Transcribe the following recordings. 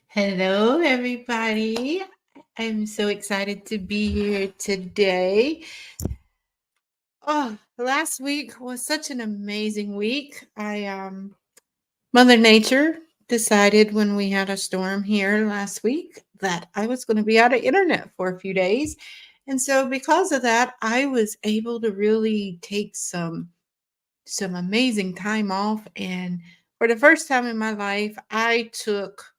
Hello, everybody. I'm so excited to be here today. Oh, last week was such an amazing week. Mother Nature decided when we had a storm here last week that I was going to be out of internet for a few days. And so because of that, I was able to really take some amazing time off, and for the first time in my life, I took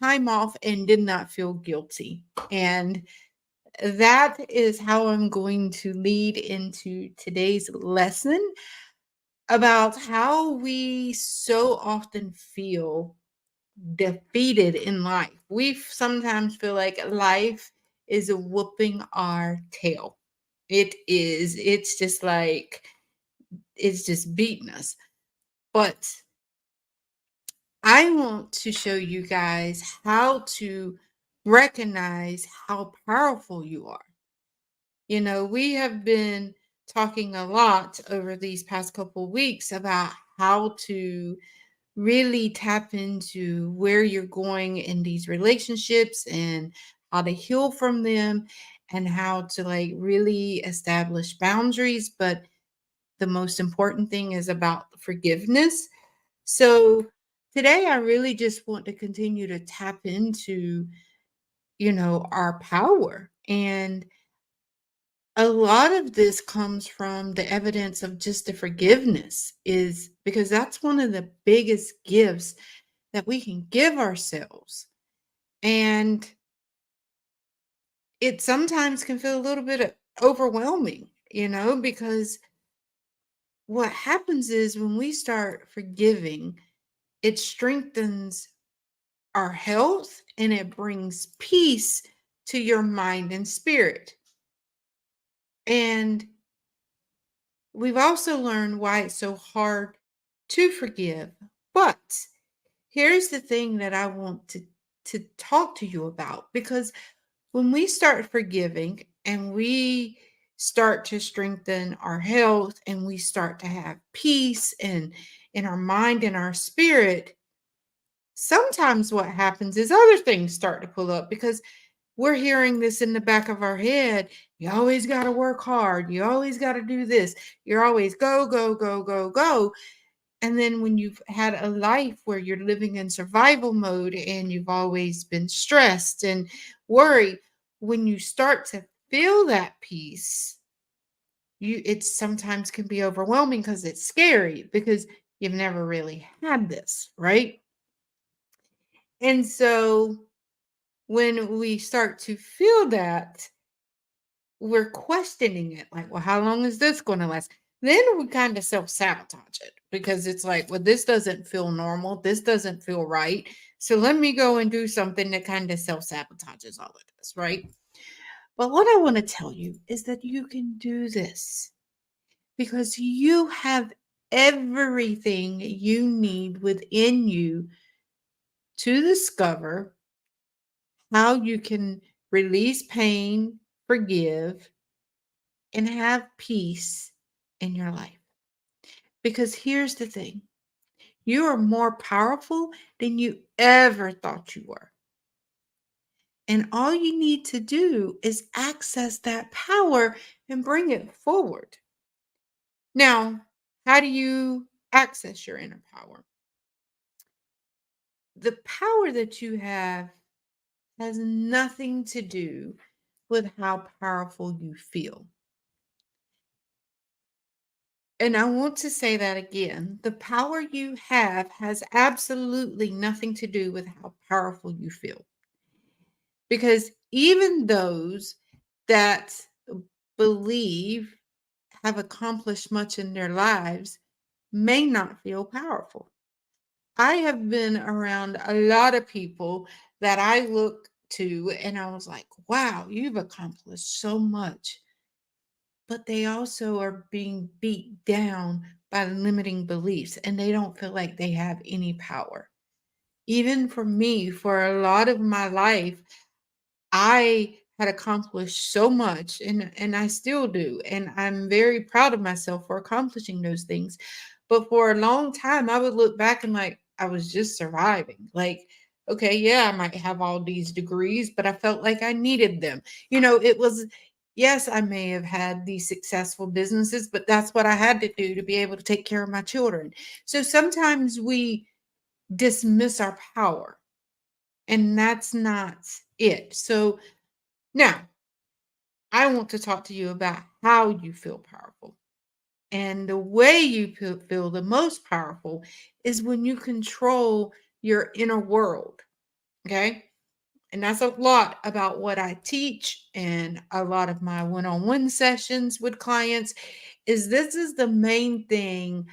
time off and did not feel guilty. And that is how I'm going to lead into today's lesson about how we so often feel defeated in life. We sometimes feel like life is whooping our tail. It is. It's just like it's just beating us. But I want to show you guys how to recognize how powerful you are. We have been talking a lot over these past couple weeks about how to really tap into where you're going in these relationships and how to heal from them and how to like really establish boundaries. But the most important thing is about forgiveness. So today I really just want to continue to tap into, our power. And a lot of this comes from the evidence of just the forgiveness, is because that's one of the biggest gifts that we can give ourselves. And it sometimes can feel a little bit overwhelming, because what happens is when we start forgiving, it strengthens our health and it brings peace to your mind and spirit. And we've also learned why it's so hard to forgive. But here's the thing that I want to talk to you about, because when we start forgiving and we start to strengthen our health and we start to have peace and in our mind and our spirit, sometimes what happens is other things start to pull up because we're hearing this in the back of our head. You always got to work hard. You always got to do this. You're always go, go, go, go, go. And then when you've had a life where you're living in survival mode and you've always been stressed and worried, when you start to feel that peace, it sometimes can be overwhelming because it's scary because you've never really had this, right? And so when we start to feel that, we're questioning it like, well, how long is this going to last? Then we kind of self sabotage it because it's like, well, this doesn't feel normal. This doesn't feel right. So let me go and do something that kind of self sabotages all of this, right? But what I want to tell you is that you can do this because you have everything you need within you to discover how you can release pain, forgive, and have peace in your life. Because here's the thing, you are more powerful than you ever thought you were. And all you need to do is access that power and bring it forward. Now, how do you access your inner power? The power that you have has nothing to do with how powerful you feel. And I want to say that again. The power you have has absolutely nothing to do with how powerful you feel. Because even those that believe have accomplished much in their lives may not feel powerful. I have been around a lot of people that I look to and I was like, wow, you've accomplished so much. But they also are being beat down by limiting beliefs and they don't feel like they have any power. Even for me, for a lot of my life, I had accomplished so much and I still do. And I'm very proud of myself for accomplishing those things. But for a long time, I would look back and like I was just surviving. Like Okay, yeah, I might have all these degrees, but I felt like I needed them. It was, yes, I may have had these successful businesses, but that's what I had to do to be able to take care of my children. So sometimes we dismiss our power, and that's not it. So now I want to talk to you about how you feel powerful. And the way you feel the most powerful is when you control your inner world. Okay. And that's a lot about what I teach and a lot of my one-on-one sessions with clients is this is the main thing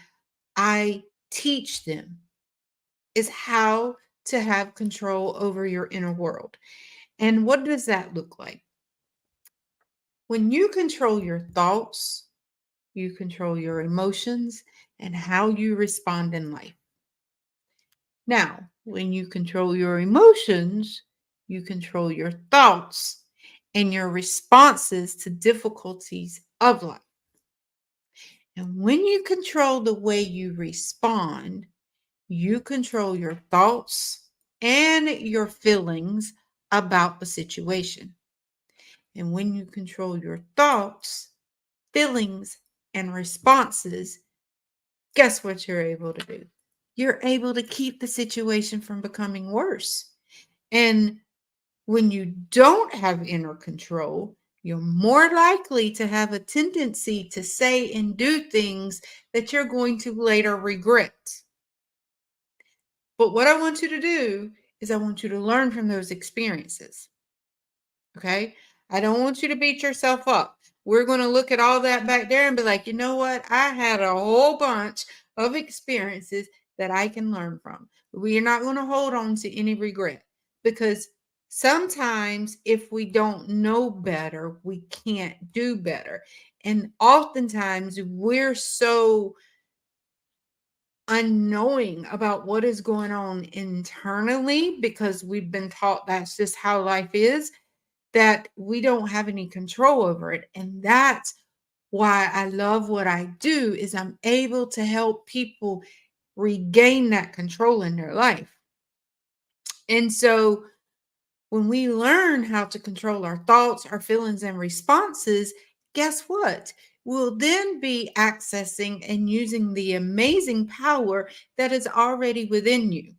I teach them is how to have control over your inner world. And what does that look like? When you control your thoughts, you control your emotions and how you respond in life. Now, when you control your emotions, you control your thoughts and your responses to difficulties of life. And when you control the way you respond, you control your thoughts and your feelings about the situation. And when you control your thoughts, feelings, and responses, guess what you're able to do? You're able to keep the situation from becoming worse. And when you don't have inner control, you're more likely to have a tendency to say and do things that you're going to later regret. But what I want you to do is I want you to learn from those experiences. Okay. I don't want you to beat yourself up. We're going to look at all that back there and be like, you know what? I had a whole bunch of experiences that I can learn from. We are not going to hold on to any regret because sometimes if we don't know better, we can't do better. And oftentimes we're so unknowing about what is going on internally because we've been taught that's just how life is that we don't have any control over it. And that's why I love what I do is I'm able to help people regain that control in their life. And so when we learn how to control our thoughts, our feelings and responses, guess what? We'll then be accessing and using the amazing power that is already within you.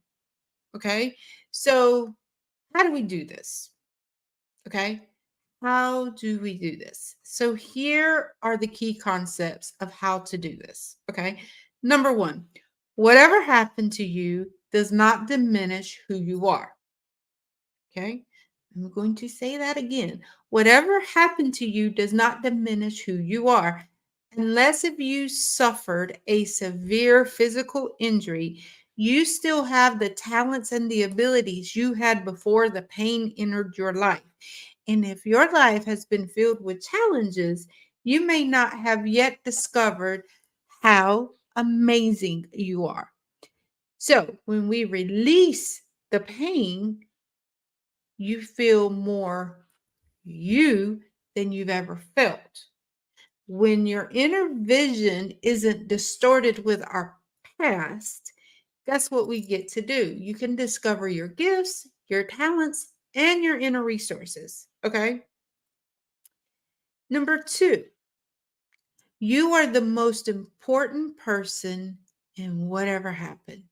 Okay? So, how do we do this? Okay? How do we do this? So, here are the key concepts of how to do this. Okay. Number one, whatever happened to you does not diminish who you are. Okay. I'm going to say that again. Whatever happened to you does not diminish who you are. Unless if you suffered a severe physical injury, you still have the talents and the abilities you had before the pain entered your life. And if your life has been filled with challenges, you may not have yet discovered how amazing you are. So, when we release the pain, you feel more you than you've ever felt. When your inner vision isn't distorted with our past, guess what we get to do? You can discover your gifts, your talents, and your inner resources. Okay. Number two, you are the most important person in whatever happened.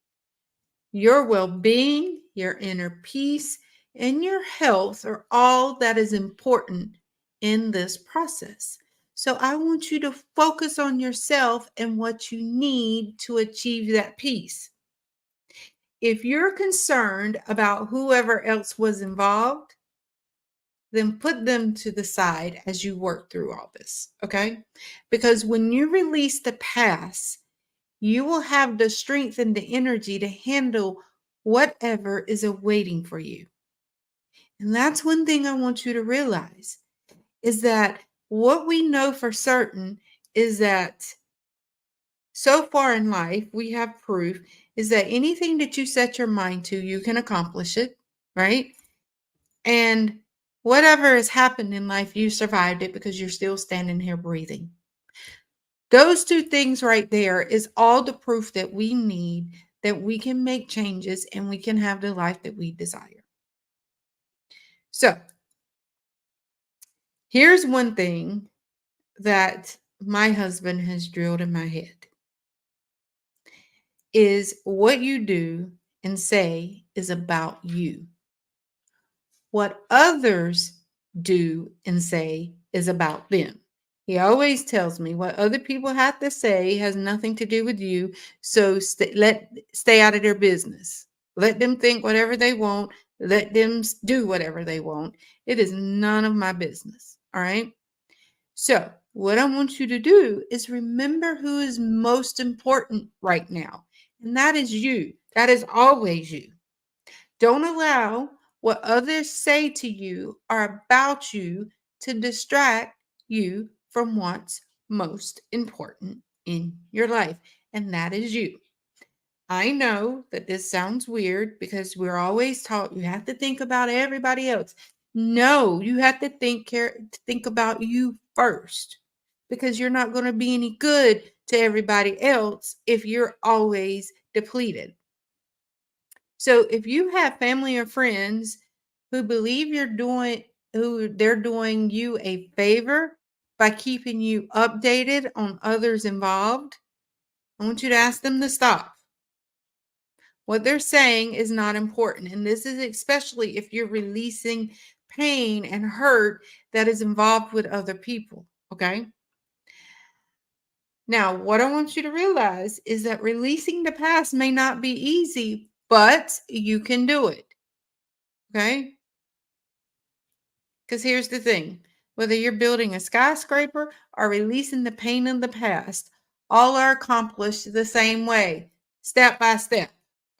Your well being, your inner peace, and your health are all that is important in this process. So I want you to focus on yourself and what you need to achieve that peace. If you're concerned about whoever else was involved, then put them to the side as you work through all this. Okay. Because when you release the past, you will have the strength and the energy to handle whatever is awaiting for you. And that's one thing I want you to realize is that what we know for certain is that so far in life, we have proof is that anything that you set your mind to, you can accomplish it, right? And whatever has happened in life, you survived it because you're still standing here breathing. Those two things right there is all the proof that we need that we can make changes and we can have the life that we desire. So, here's one thing that my husband has drilled in my head is what you do and say is about you. What others do and say is about them. He always tells me what other people have to say has nothing to do with you. So stay out of their business. Let them think whatever they want. Let them do whatever they want. It is none of my business. All right. So, what I want you to do is remember who is most important right now, and that is you. That is always you. Don't allow what others say to you or about you to distract you from what's most important in your life, and that is you. I know that this sounds weird because we're always taught you have to think about everybody else. No, you have to think about you first because you're not going to be any good to everybody else if you're always depleted. So if you have family or friends who believe they're doing you a favor by keeping you updated on others involved, I want you to ask them to stop. What they're saying is not important. And this is especially if you're releasing pain and hurt that is involved with other people. Okay. Now, what I want you to realize is that releasing the past may not be easy, but you can do it. Okay. Because here's the thing, whether you're building a skyscraper or releasing the pain of the past, all are accomplished the same way, step by step.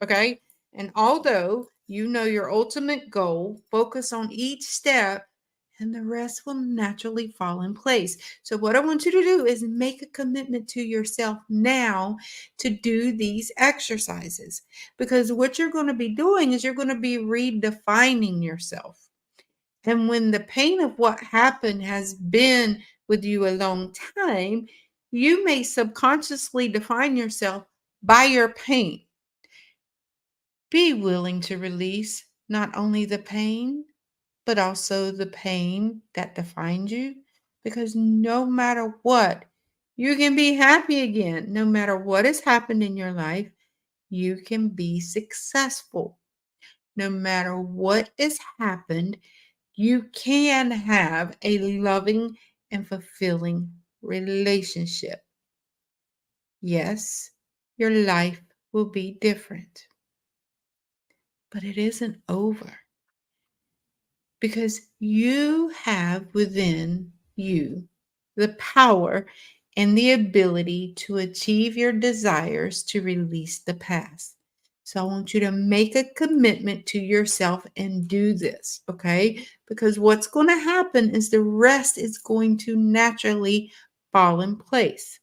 Okay. And although you know your ultimate goal, focus on each step and the rest will naturally fall in place. So, what I want you to do is make a commitment to yourself now to do these exercises because what you're going to be doing is you're going to be redefining yourself. And when the pain of what happened has been with you a long time, you may subconsciously define yourself by your pain. Be willing to release not only the pain, but also the pain that defined you. Because no matter what, you can be happy again. No matter what has happened in your life, you can be successful. No matter what has happened, you can have a loving and fulfilling relationship. Yes, your life will be different, but it isn't over because you have within you the power and the ability to achieve your desires to release the past. So I want you to make a commitment to yourself and do this, okay? Because what's going to happen is the rest is going to naturally fall in place.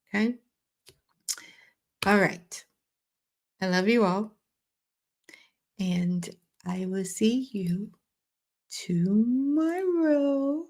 Okay? All right. I love you all. And I will see you tomorrow.